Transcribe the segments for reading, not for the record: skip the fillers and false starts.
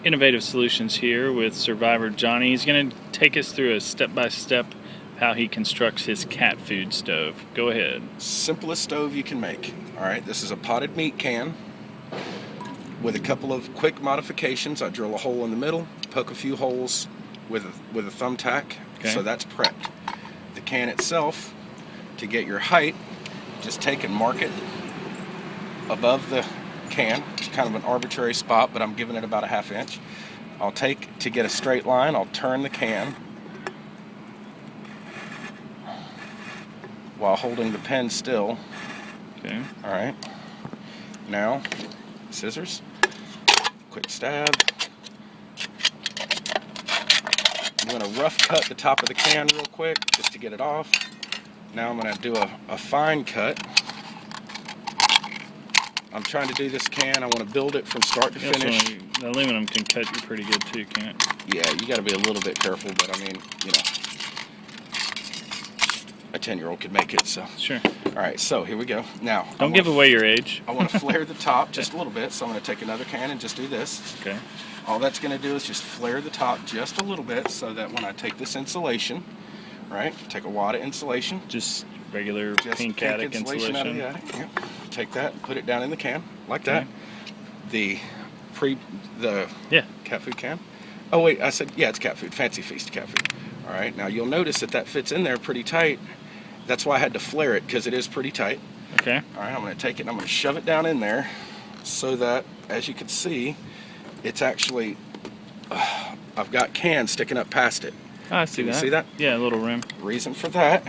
Innovative Solutions here with Survivor Johnny. He's going to take us through a step-by-step how he constructs his cat food stove. Go ahead. Simplest stove you can make. Alright, this is a potted meat can with a couple of quick modifications. I drill a hole in the middle, poke a few holes with a thumbtack, so that's prepped. The can itself, to get your height, just take and mark it above the can. It's kind of an arbitrary spot, but I'm giving it about a ½ inch. I'll take, to get a straight line, I'll turn the can while holding the pen still. Okay. Alright. Now, scissors, quick stab. I'm going to rough cut the top of the can real quick just to get it off. Now I'm going to do a fine cut. I'm trying to do this can. I want to build it from start to finish. The aluminum can cut you pretty good too, can't it? Yeah, you got to be a little bit careful, but I mean, you know, a 10-year-old could make it, so. Sure. All right, so here we go. Now, don't give away your age. I want to flare the top just a little bit, so I'm going to take another can and just do this. Okay. All that's going to do is just flare the top just a little bit, so that when I take this insulation, right, take a wad of insulation. Just regular pink attic insulation. Out of the attic. Yep. Take that and put it down in the can, like that. The cat food can. Oh wait, I said, yeah, it's cat food, Fancy Feast cat food. All right, now you'll notice that fits in there pretty tight. That's why I had to flare it, because it is pretty tight. Okay. All right, I'm going to take it and I'm going to shove it down in there so that, as you can see, it's actually, I've got cans sticking up past it. Oh, I see that. You see that? Yeah, a little rim. Reason for that,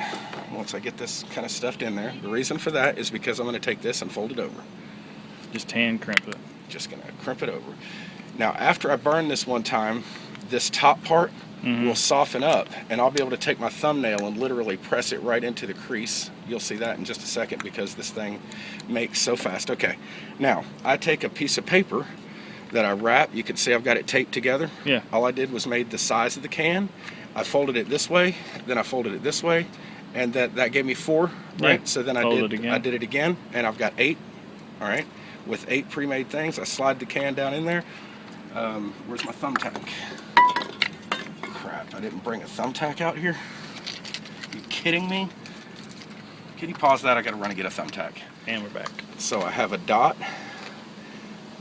once I get this kind of stuffed in there, the reason for that is because I'm going to take this and fold it over. Just hand crimp it. Just going to crimp it over. Now, after I burn this one time, this top part will soften up, and I'll be able to take my thumbnail and literally press it right into the crease. You'll see that in just a second because this thing makes so fast. Okay, now I take a piece of paper that I wrap. You can see I've got it taped together. Yeah. All I did was made the size of the can. I folded it this way, then I folded it this way, and that gave me 4, right? Yeah. So then I did it again, and I've got 8. All right, with 8 pre-made things. I slide the can down in there. Where's my thumbtack? Crap, I didn't bring a thumbtack out here. You kidding me? Can you pause that? I gotta run and get a thumbtack. And we're back. So I have a dot.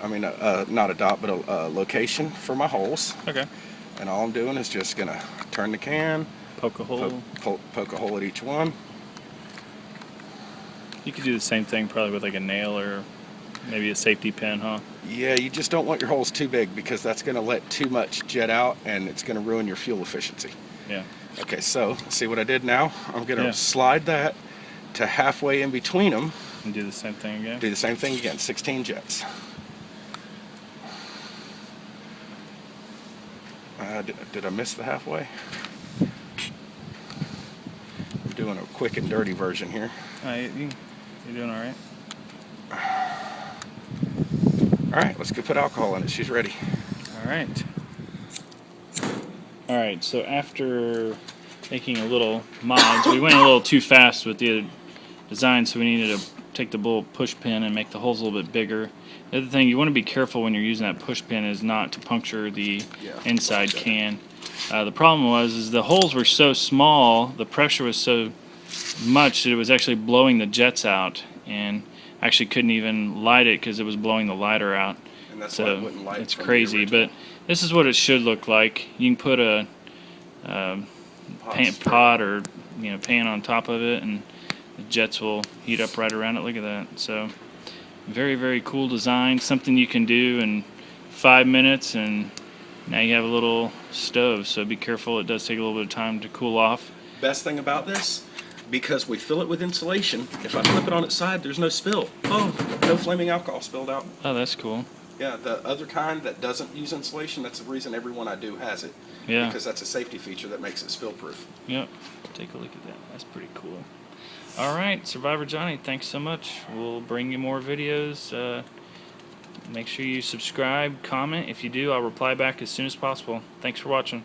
I mean, not a dot, but a location for my holes. Okay. And all I'm doing is just gonna turn the can, poke a hole, poke a hole at each one. You could do the same thing probably with like a nail or maybe a safety pin, huh? Yeah, you just don't want your holes too big because that's gonna let too much jet out and it's gonna ruin your fuel efficiency. Yeah. Okay, so see what I did now? I'm gonna slide that to halfway in between them. And do the same thing again? Do the same thing again, 16 jets. Did I miss the halfway? I'm doing a quick and dirty version here. You're doing all right. All right, let's go put alcohol in it. She's ready. All right. All right, so after making a little mods, we went a little too fast with the design, so we needed to take the little push pin and make the holes a little bit bigger. The other thing, you want to be careful when you're using that push pin is not to puncture the inside can. The problem was the holes were so small, the pressure was so much that it was actually blowing the jets out, and actually couldn't even light it because it was blowing the lighter out. And that's why it wouldn't light. It's crazy, but this is what it should look like. You can put a pot or pan on top of it, and the jets will heat up right around it. Look at that. So very, very cool design. Something you can do in 5 minutes, and now you have a little stove. So be careful. It does take a little bit of time to cool off. Best thing about this, because we fill it with insulation, if I flip it on its side, there's no spill. Oh, no flaming alcohol spilled out. Oh, that's cool. Yeah, the other kind that doesn't use insulation, that's the reason every one I do has it. Yeah. Because that's a safety feature that makes it spill proof. Yep. Take a look at that. That's pretty cool. All right, Survivor Johnny, thanks so much. We'll bring you more videos. Make sure you subscribe, comment. If you do, I'll reply back as soon as possible. Thanks for watching.